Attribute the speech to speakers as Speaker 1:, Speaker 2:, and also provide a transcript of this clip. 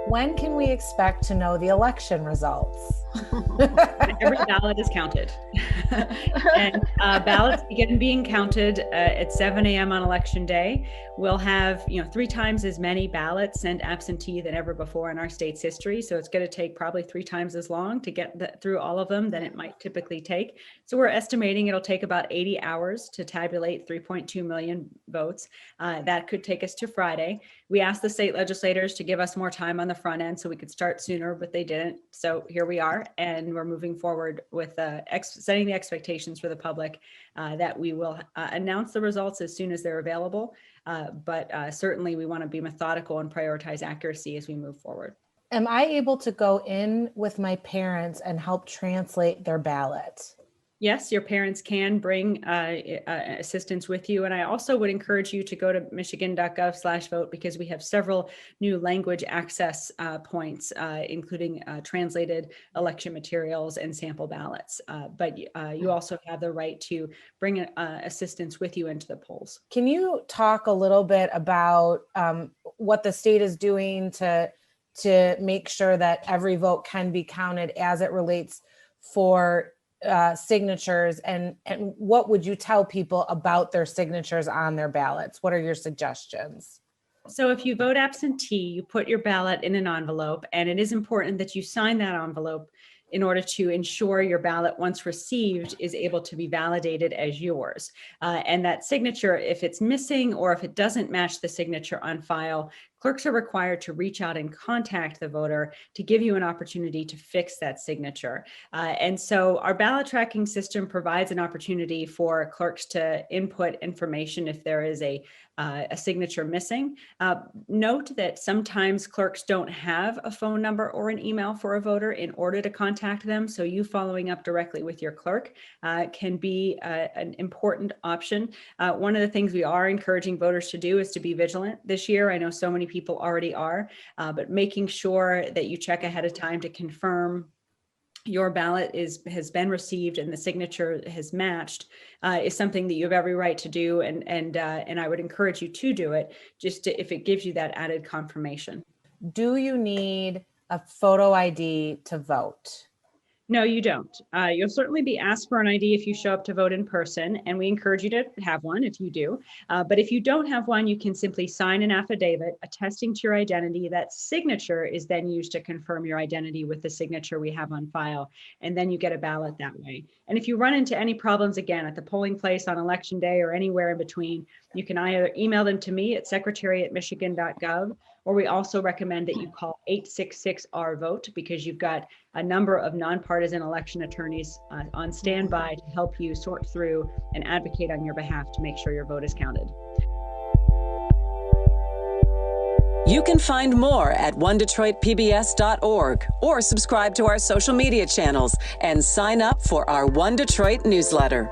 Speaker 1: When can we expect to know the election results?
Speaker 2: Every ballot is counted. And ballots begin being counted at 7 a.m. on election day. We'll have 3 times as many ballots sent absentee than ever before in our state's history. So it's going to take probably 3 times as long to get through all of them than it might typically take. So we're estimating it'll take about 80 hours to tabulate 3.2 million votes. That could take us to Friday. We asked the state legislators to give us more time on the front end so we could start sooner, but they didn't. So here we are, and we're moving forward with setting the expectations for the public that we will announce the results as soon as they're available. But certainly we want to be methodical and prioritize accuracy as we move forward.
Speaker 1: Am I able to go in with my parents and help translate their ballot?
Speaker 2: Yes, your parents can bring assistance with you. And I also would encourage you to go to michigan.gov/vote because we have several new language access points, including translated election materials and sample ballots. But you also have the right to bring assistance with you into the polls.
Speaker 1: Can you talk a little bit about what the state is doing to make sure that every vote can be counted as it relates for signatures, and what would you tell people about their signatures on their ballots? What are your suggestions?
Speaker 2: So if you vote absentee, you put your ballot in an envelope, and it is important that you sign that envelope in order to ensure your ballot, once received, is able to be validated as yours. And that signature, if it's missing or if it doesn't match the signature on file, clerks are required to reach out and contact the voter to give you an opportunity to fix that signature. And so our ballot tracking system provides an opportunity for clerks to input information if there is a signature missing. Note that sometimes clerks don't have a phone number or an email for a voter in order to contact them. So you following up directly with your clerk can be an important option. One of the things we are encouraging voters to do is to be vigilant this year. I know so many people already are, but making sure that you check ahead of time to confirm your ballot has been received and the signature has matched is something that you have every right to do, and I would encourage you to do it if it gives you that added confirmation.
Speaker 1: Do you need a photo ID to vote?
Speaker 2: No, you don't. You'll certainly be asked for an ID if you show up to vote in person, and we encourage you to have one if you do. But if you don't have one, you can simply sign an affidavit attesting to your identity. That signature is then used to confirm your identity with the signature we have on file, and then you get a ballot that way. And if you run into any problems, again, at the polling place on election day or anywhere in between, you can either email them to me at secretary@michigan.gov, or we also recommend that you call 866-RVOTE because you've got a number of nonpartisan election attorneys on standby to help you sort through and advocate on your behalf to make sure your vote is counted.
Speaker 3: You can find more at onedetroitpbs.org or subscribe to our social media channels and sign up for our One Detroit newsletter.